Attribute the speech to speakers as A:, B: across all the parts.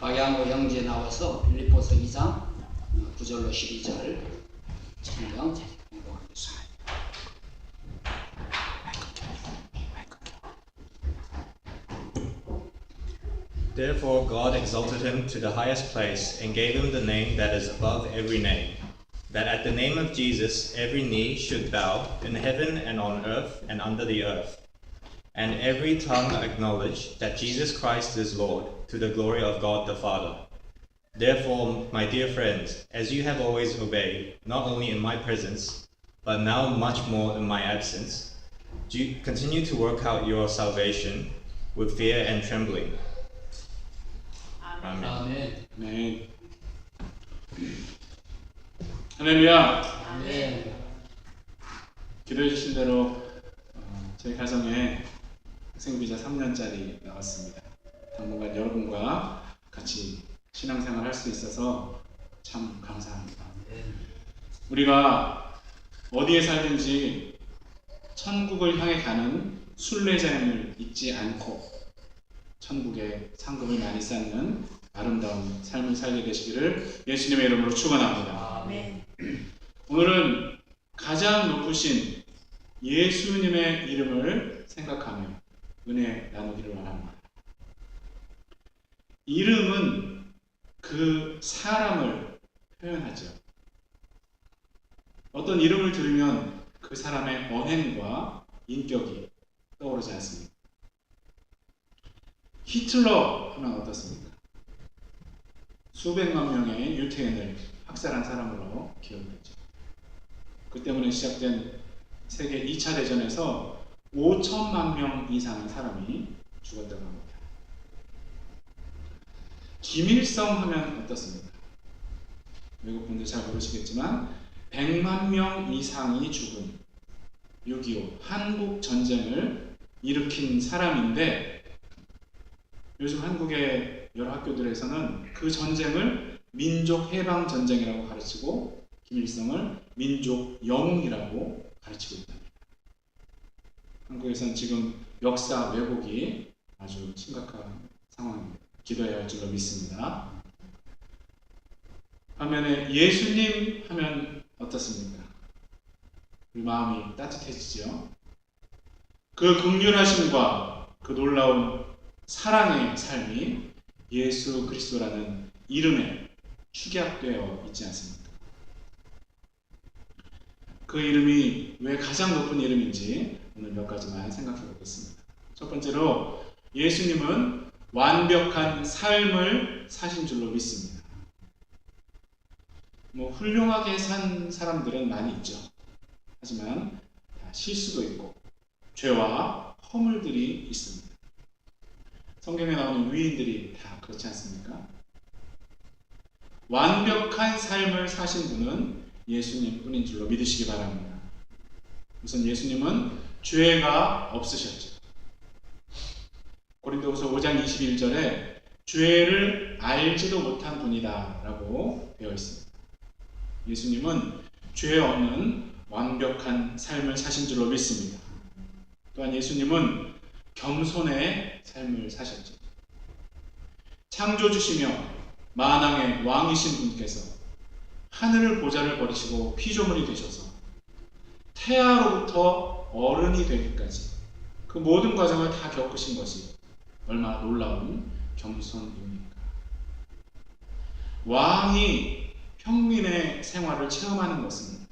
A: 박양호 형제 나와서 빌립보서 2장 9절로 12절 성경 읽어보겠습니다.
B: Therefore God exalted him to the highest place and gave him the name that is above every name, that at the name of Jesus every knee should bow in heaven and on earth and under the earth, and every tongue acknowledge that Jesus Christ is Lord, to the glory of God the Father. Therefore, my dear friends, as you have always obeyed, not only in my presence, but now much more in my absence, continue to work out your salvation with fear and trembling. 아멘.
A: 아멘.
C: 네. 할렐루야.
A: 아멘.
C: 기도해 주신 대로 저희 가정에 학생비자 3년짜리 나왔습니다. 당분간 여러분과 같이 신앙생활 할 수 있어서 참 감사합니다. 우리가 어디에 살든지 천국을 향해 가는 순례자임을 잊지 않고 천국의 상급을 많이 쌓는 아름다운 삶을 살게 되시기를 예수님의 이름으로 축원합니다.
A: 아멘.
C: 오늘은 가장 높으신 예수님의 이름을 생각하며 은혜 나누기를 원합니다. 이름은 그 사람을 표현하죠. 어떤 이름을 들으면 그 사람의 언행과 인격이 떠오르지 않습니까? 히틀러 하면 어떻습니까? 수백만 명의 유태인을 학살한 사람으로 기억되죠. 그 때문에 시작된 세계 2차 대전에서 5천만 명 이상의 사람이 죽었다고 합니다. 김일성 하면 어떻습니까? 외국분들 잘 모르시겠지만 100만 명 이상이 죽은 6.25 한국 전쟁을 일으킨 사람인데 요즘 한국의 여러 학교들에서는 그 전쟁을 민족 해방 전쟁이라고 가르치고 김일성을 민족 영웅이라고 가르치고 있답니다. 한국에서는 지금 역사 왜곡이 아주 심각한 상황입니다. 기도해야 할 줄로 믿습니다. 반면에 예수님 하면 어떻습니까? 우리 마음이 따뜻해지죠. 그 긍휼하심과 그 놀라운 사랑의 삶이 예수 그리스도라는 이름에 축약되어 있지 않습니까? 그 이름이 왜 가장 높은 이름인지 오늘 몇 가지만 생각해 보겠습니다. 첫 번째로 예수님은 완벽한 삶을 사신 줄로 믿습니다. 훌륭하게 산 사람들은 많이 있죠. 하지만 실수도 있고 죄와 허물들이 있습니다. 성경에 나오는 위인들이 다 그렇지 않습니까? 완벽한 삶을 사신 분은 예수님 뿐인 줄로 믿으시기 바랍니다. 우선 예수님은 죄가 없으셨죠. 고린도후서 5장 21절에 죄를 알지도 못한 분이다 라고 되어 있습니다. 예수님은 죄 없는 완벽한 삶을 사신 줄로 믿습니다. 또한 예수님은 겸손의 삶을 사셨죠. 창조주시며 만왕의 왕이신 분께서 하늘 보좌를 버리시고 피조물이 되셔서 태아로부터 어른이 되기까지 그 모든 과정을 다 겪으신 것이 얼마나 놀라운 겸손입니까? 왕이 평민의 생활을 체험하는 것은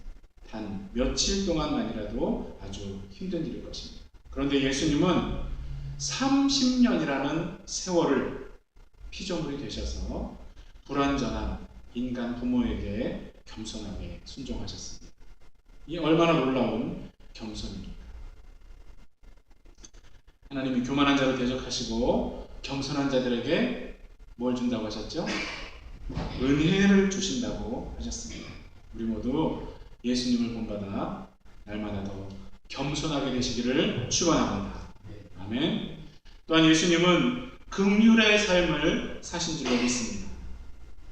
C: 단 며칠 동안만이라도 아주 힘든 일일 것입니다. 그런데 예수님은 30년이라는 세월을 피조물이 되셔서 불완전한 인간 부모에게 겸손하게 순종하셨습니다. 이 얼마나 놀라운 겸손입니까? 하나님이 교만한 자를 대적하시고 겸손한 자들에게 뭘 준다고 하셨죠? 은혜를 주신다고 하셨습니다. 우리 모두 예수님을 본받아 날마다 더 겸손하게 되시기를 축원합니다. 아멘. 또한 예수님은 긍휼의 삶을 사신 줄로 믿습니다.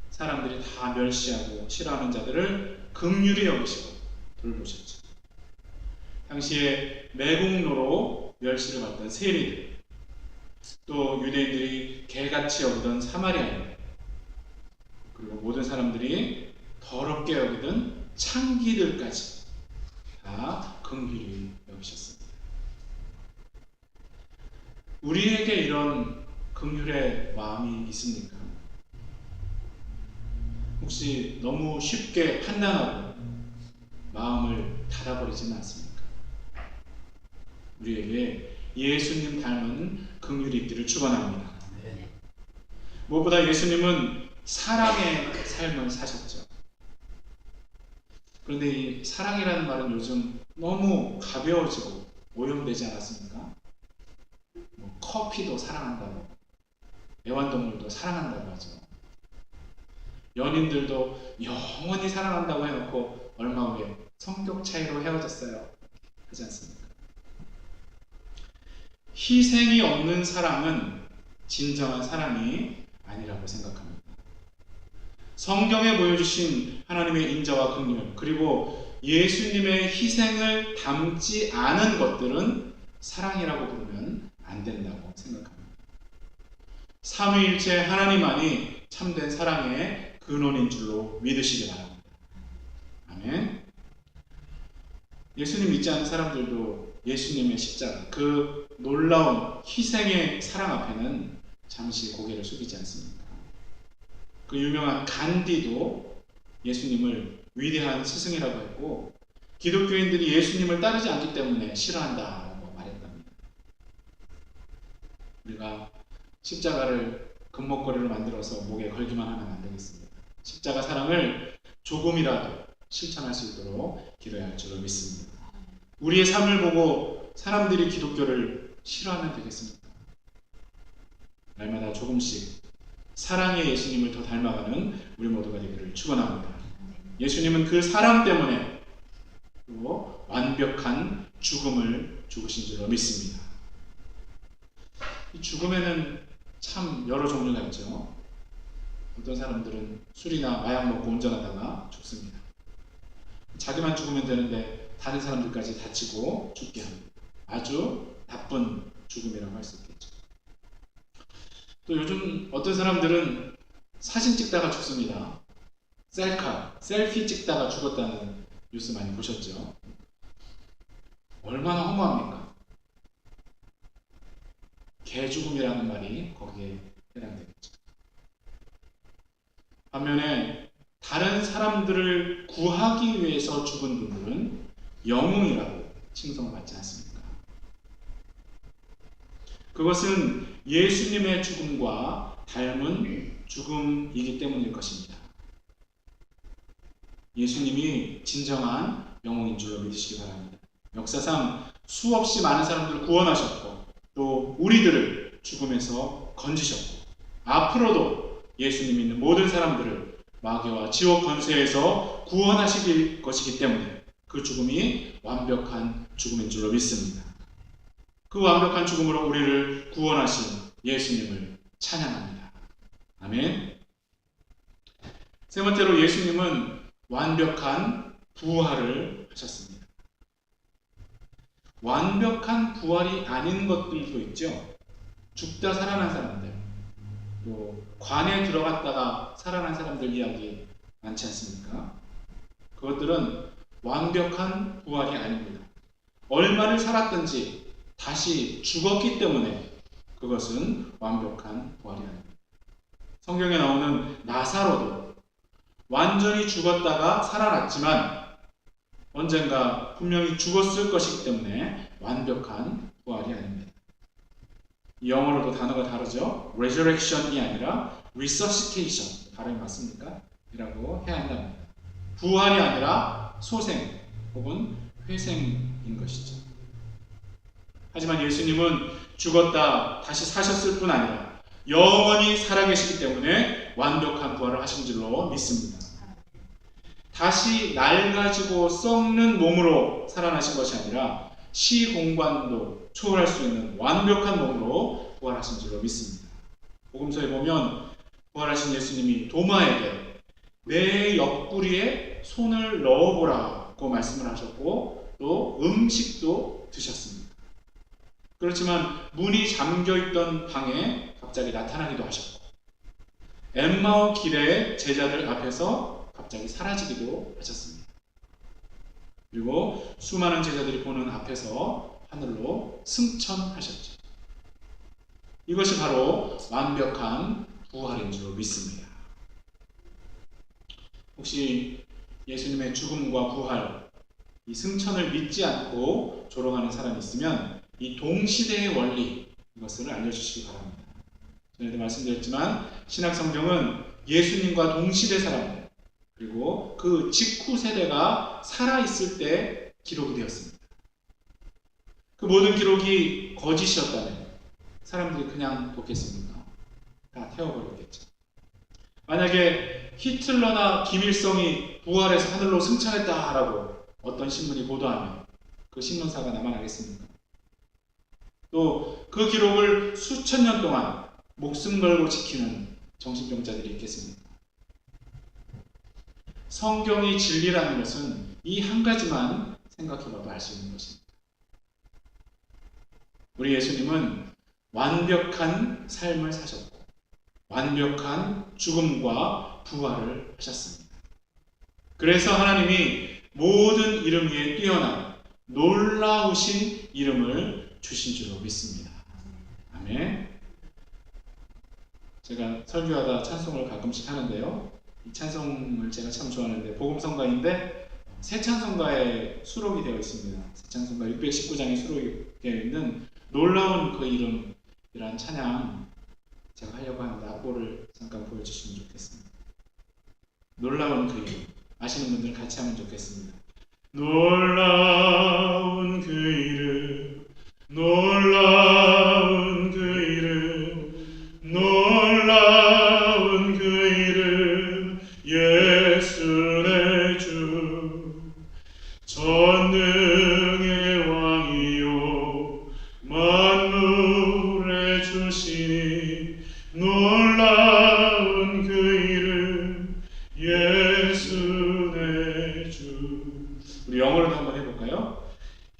C: 사람들이 다 멸시하고 싫어하는 자들을 긍휼히 여기시고 돌보셨죠. 당시에 매국노로 멸시를 받던 세리들, 또 유대인들이 개같이 여기던 사마리아인 그리고 모든 사람들이 더럽게 여기던 창기들까지 다 긍휼히 여기셨습니다. 우리에게 이런 긍휼의 마음이 있습니까? 혹시 너무 쉽게 판단하고 마음을 닫아버리지는 않습니까? 우리에게 예수님 닮은 긍휼이 있기를 축원합니다. 무엇보다 예수님은 사랑의 삶을 사셨죠. 그런데 이 사랑이라는 말은 요즘 너무 가벼워지고 오염되지 않았습니까? 커피도 사랑한다고, 애완동물도 사랑한다고 하죠. 연인들도 영원히 사랑한다고 해놓고 얼마 후에 성격 차이로 헤어졌어요. 하지 않습니까? 희생이 없는 사랑은 진정한 사랑이 아니라고 생각합니다. 성경에 보여주신 하나님의 인자와 긍휼, 그리고 예수님의 희생을 담지 않은 것들은 사랑이라고 부르면 안 된다고 생각합니다. 삼위일체 하나님만이 참된 사랑의 근원인 줄로 믿으시기 바랍니다. 아멘. 예수님 믿지 않는 사람들도 예수님의 십자가, 그 놀라운 희생의 사랑 앞에는 잠시 고개를 숙이지 않습니까? 그 유명한 간디도 예수님을 위대한 스승이라고 했고, 기독교인들이 예수님을 따르지 않기 때문에 싫어한다고 말했답니다. 우리가 십자가를 금목걸이로 만들어서 목에 걸기만 하면 안 되겠습니다. 십자가 사랑을 조금이라도 실천할 수 있도록 기도해야 할 줄로 믿습니다. 우리의 삶을 보고 사람들이 기독교를 싫어하면 되겠습니까? 날마다 조금씩 사랑의 예수님을 더 닮아가는 우리 모두가 되기를 축원합니다. 예수님은 그 사랑 때문에 또 완벽한 죽음을 죽으신 줄로 믿습니다. 이 죽음에는 참 여러 종류가 있죠. 어떤 사람들은 술이나 마약 먹고 운전하다가 죽습니다. 자기만 죽으면 되는데 다른 사람들까지 다치고 죽게 합니다. 아주 나쁜 죽음이라고 할 수 있겠죠. 또 요즘 어떤 사람들은 사진 찍다가 죽습니다. 셀카, 셀피 찍다가 죽었다는 뉴스 많이 보셨죠? 얼마나 허무합니까? 개죽음이라는 말이 거기에 해당되겠죠. 반면에 다른 사람들을 구하기 위해서 죽은 분들은 영웅이라고 칭송을 받지 않습니까? 그것은 예수님의 죽음과 닮은 죽음이기 때문일 것입니다. 예수님이 진정한 영웅인 줄로 믿으시기 바랍니다. 역사상 수없이 많은 사람들을 구원하셨고 또 우리들을 죽음에서 건지셨고 앞으로도 예수님 믿는 모든 사람들을 마귀와 지옥 권세에서 구원하실 것이기 때문에 그 죽음이 완벽한 죽음인 줄로 믿습니다. 그 완벽한 죽음으로 우리를 구원하신 예수님을 찬양합니다. 아멘. 세 번째로 예수님은 완벽한 부활을 하셨습니다. 완벽한 부활이 아닌 것들도 있죠. 죽다 살아난 사람들, 또 관에 들어갔다가 살아난 사람들 이야기 많지 않습니까? 그것들은 완벽한 부활이 아닙니다. 얼마를 살았든지 다시 죽었기 때문에 그것은 완벽한 부활이 아닙니다. 성경에 나오는 나사로도 완전히 죽었다가 살아났지만 언젠가 분명히 죽었을 것이기 때문에 완벽한 부활이 아닙니다. 영어로도 단어가 다르죠. resurrection이 아니라 resuscitation. 발음이 맞습니까? 이라고 해야 한답니다. 부활이 아니라 소생 혹은 회생인 것이죠. 하지만 예수님은 죽었다 다시 사셨을 뿐 아니라 영원히 살아계시기 때문에 완벽한 부활을 하신 줄로 믿습니다. 다시 낡아지고 썩는 몸으로 살아나신 것이 아니라 시공간도 초월할 수 있는 완벽한 몸으로 부활하신 줄로 믿습니다. 복음서에 보면 부활하신 예수님이 도마에게 내 옆구리에 손을 넣어보라고 말씀을 하셨고 또 음식도 드셨습니다. 그렇지만 문이 잠겨있던 방에 갑자기 나타나기도 하셨고 엠마오 길의 제자들 앞에서 갑자기 사라지기도 하셨습니다. 그리고 수많은 제자들이 보는 앞에서 하늘로 승천하셨죠. 이것이 바로 완벽한 부활인 줄 믿습니다. 혹시 예수님의 죽음과 부활, 이 승천을 믿지 않고 조롱하는 사람이 있으면 이 동시대의 원리, 이것을 알려주시기 바랍니다. 전에도 말씀드렸지만 신약성경은 예수님과 동시대 사람들, 그리고 그 직후 세대가 살아있을 때 기록이 되었습니다. 그 모든 기록이 거짓이었다면 사람들이 그냥 돕겠습니까? 다 태워버렸겠죠. 만약에 히틀러나 김일성이 부활해서 하늘로 승천했다라고 어떤 신문이 보도하면 그 신문사가 남아나겠습니까? 또 그 기록을 수천 년 동안 목숨 걸고 지키는 정신병자들이 있겠습니까? 성경이 진리라는 것은 이 한 가지만 생각해봐도 알 수 있는 것입니다. 우리 예수님은 완벽한 삶을 사셨고 완벽한 죽음과 부활을 하셨습니다. 그래서 하나님이 모든 이름 위에 뛰어난 놀라우신 이름을 주신 줄로 믿습니다. 아멘. 제가 설교하다 찬송을 가끔씩 하는데요. 이 찬송을 제가 참 좋아하는데 복음성가인데 새 찬송가에 수록이 되어 있습니다. 새 찬송가 619장에 수록이 되어 있는 놀라운 그 이름이란 찬양 제가 하려고 하는데 악보를 잠깐 보여주시면 좋겠습니다. 놀라운 그 이름 아시는 분들 같이 하면 좋겠습니다. 놀라운 그 이름, 놀라운 그 이름, 놀라운 그 이름, 예수 내 주, 전능의 왕이요 만물의 주시니 놀라운 그 이름, 예수 내 주. 우리 영어로도 한번 해볼까요?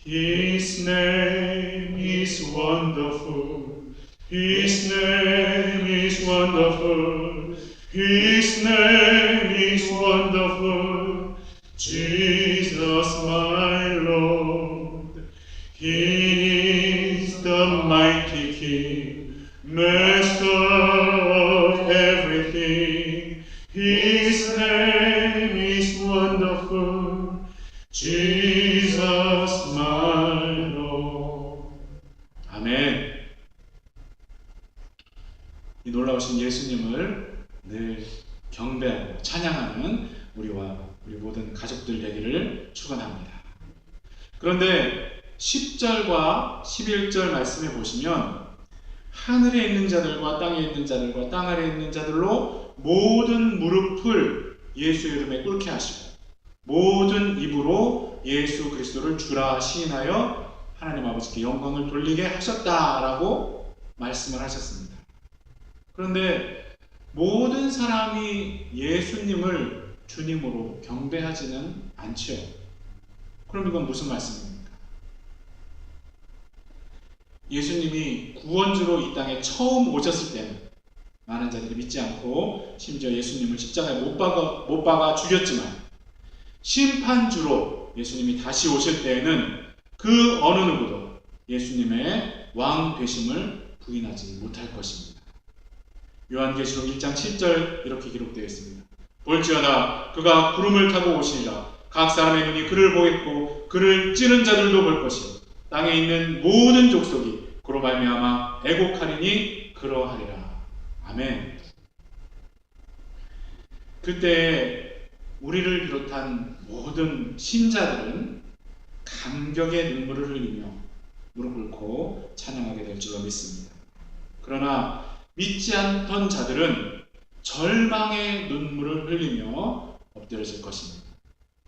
C: His name is wonderful. His name is wonderful. His name is wonderful. Jesus my Lord. He is the mighty King, Master of everything. His name is wonderful. Jesus my Lord. 아멘. 이 놀라우신 예수님을 늘 경배하고 찬양하는 우리와 우리 모든 가족들 되기를 축원합니다. 그런데 10절과 11절 말씀에 보시면 하늘에 있는 자들과 땅에 있는 자들과 땅 아래에 있는 자들로 모든 무릎을 예수 이름에 꿇게 하시고 모든 입으로 예수 그리스도를 주라 시인하여 하나님 아버지께 영광을 돌리게 하셨다라고 말씀을 하셨습니다. 그런데 모든 사람이 예수님을 주님으로 경배하지는 않지요. 그럼 이건 무슨 말씀입니까? 예수님이 구원주로 이 땅에 처음 오셨을 때는 많은 자들이 믿지 않고 심지어 예수님을 십자가에 못 박아 죽였지만 심판주로 예수님이 다시 오실 때에는 그 어느 누구도 예수님의 왕 되심을 부인하지 못할 것입니다. 요한계시록 1장 7절 이렇게 기록되어 있습니다. 볼지어다 그가 구름을 타고 오시리라. 각 사람의 눈이 그를 보겠고 그를 찌른 자들도 볼 것이요 땅에 있는 모든 족속이 그로 말미암아 애곡하리니 그러하리라. 아멘. 그때 우리를 비롯한 모든 신자들은 감격의 눈물을 흘리며 무릎 꿇고 찬양하게 될 줄로 믿습니다. 그러나 믿지 않던 자들은 절망의 눈물을 흘리며 엎드려질 것입니다.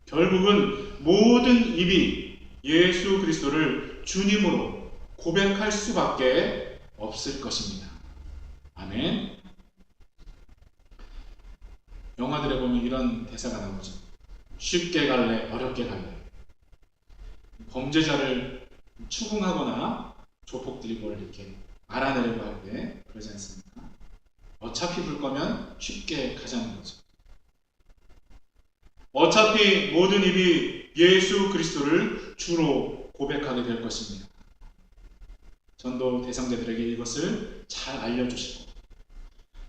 C: 결국은 모든 입이 예수 그리스도를 주님으로 고백할 수밖에 없을 것입니다. 아멘. 영화들에 보면 이런 대사가 나오죠. 쉽게 갈래, 어렵게 갈래. 범죄자를 추궁하거나 조폭들이 뭘 이렇게 알아내려고 할 때 그러지 않습니까? 어차피 불 거면 쉽게 가자는 거죠. 어차피 모든 입이 예수 그리스도를 주로 고백하게 될 것입니다. 전도 대상자들에게 이것을 잘 알려주시고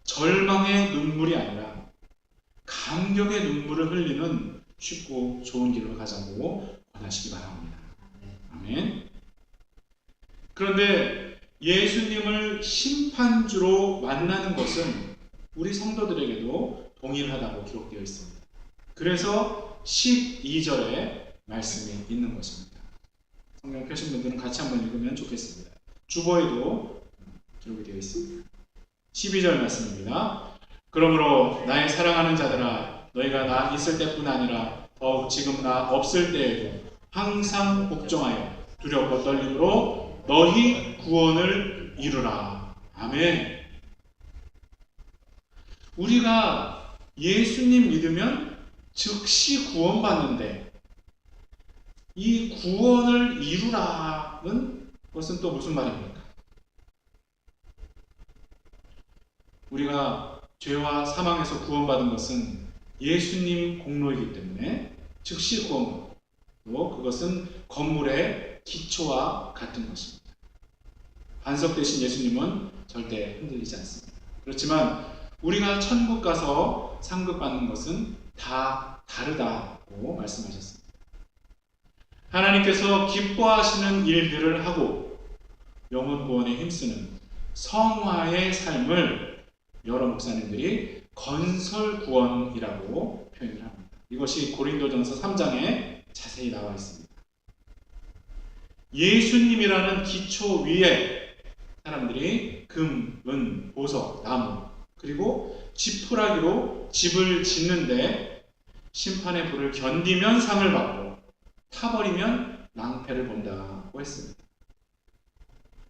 C: 절망의 눈물이 아니라 감격의 눈물을 흘리는 쉽고 좋은 길로 가자고 권하시기 바랍니다. 아멘. 그런데 예수님을 심판주로 만나는 것은 우리 성도들에게도 동일하다고 기록되어 있습니다. 그래서 12절에 말씀이 있는 것입니다. 성경 펴신 분들은 같이 한번 읽으면 좋겠습니다. 주보에도 기록이 되어 있습니다. 12절 말씀입니다. 그러므로 나의 사랑하는 자들아, 너희가 나 있을 때뿐 아니라 더욱 지금 나 없을 때에도 항상 복종하여 두렵고 떨림으로 너희 구원을 이루라. 아멘. 우리가 예수님 믿으면 즉시 구원받는데 이 구원을 이루라는 것은 또 무슨 말입니까? 우리가 죄와 사망에서 구원받은 것은 예수님 공로이기 때문에 즉시 구원받고 또 그것은 건물의 기초와 같은 것입니다. 반석 대신 예수님은 절대 흔들리지 않습니다. 그렇지만 우리가 천국 가서 상급받는 것은 다 다르다고 말씀하셨습니다. 하나님께서 기뻐하시는 일들을 하고 영혼 구원에 힘쓰는 성화의 삶을 여러 목사님들이 건설 구원이라고 표현을 합니다. 이것이 고린도전서 3장에 자세히 나와 있습니다. 예수님이라는 기초 위에 사람들이 금, 은, 보석, 나무 그리고 지푸라기로 집을 짓는데 심판의 불을 견디면 상을 받고 타버리면 낭패를 본다고 했습니다.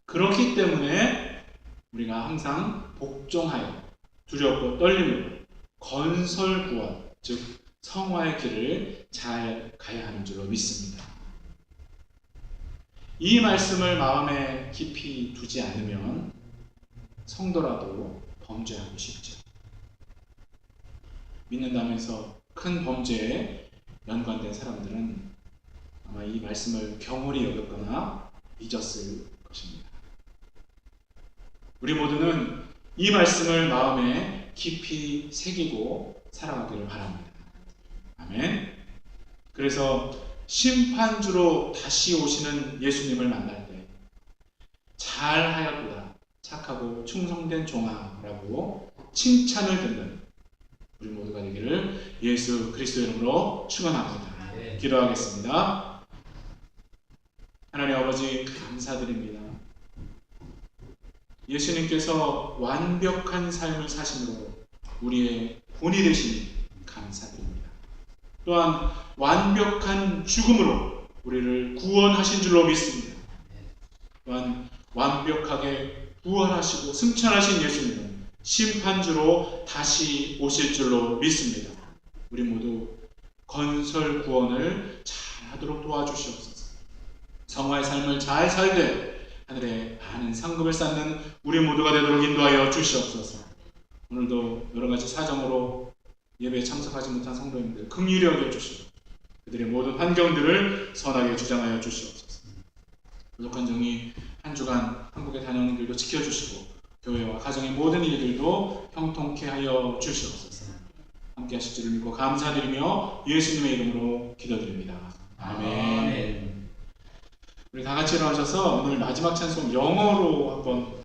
C: 그렇기 때문에 우리가 항상 복종하여 두렵고 떨림으로 건설 구원, 즉 성화의 길을 잘 가야 하는 줄로 믿습니다. 이 말씀을 마음에 깊이 두지 않으면 성도라도 범죄하기 쉽죠. 믿는다면서 큰 범죄에 연관된 사람들은 아마 이 말씀을 경홀히 여겼거나 잊었을 것입니다. 우리 모두는 이 말씀을 마음에 깊이 새기고 살아가기를 바랍니다. 아멘. 그래서 심판주로 다시 오시는 예수님을 만날 때 잘하였도다 착하고 충성된 종아라고 칭찬을 듣는 우리 모두가 되기를 예수 그리스도 이름으로 축원합니다. 기도하겠습니다. 하나님 아버지 감사드립니다. 예수님께서 완벽한 삶을 사심으로 우리의 본이 되시니 감사드립니다. 또한 완벽한 죽음으로 우리를 구원하신 줄로 믿습니다. 또한 완벽하게 부활하시고 승천하신 예수님은 심판주로 다시 오실 줄로 믿습니다. 우리 모두 건설 구원을 잘 하도록 도와주시옵소서. 성화의 삶을 잘 살되 하늘에 많은 상급을 쌓는 우리 모두가 되도록 인도하여 주시옵소서. 오늘도 여러 가지 사정으로 예배에 참석하지 못한 성도님들 긍휼히 여겨주시고 그들의 모든 환경들을 선하게 주장하여 주시옵소서. 부족한 종이 한 주간 한국에 다녀오는 길도 지켜주시고 교회와 가정의 모든 일들도 형통케 하여 주시옵소서. 함께 하실 줄을 믿고 감사드리며 예수님의 이름으로 기도드립니다. 아멘. 우리 다 같이 일어나셔서 오늘 마지막 찬송 영어로 한번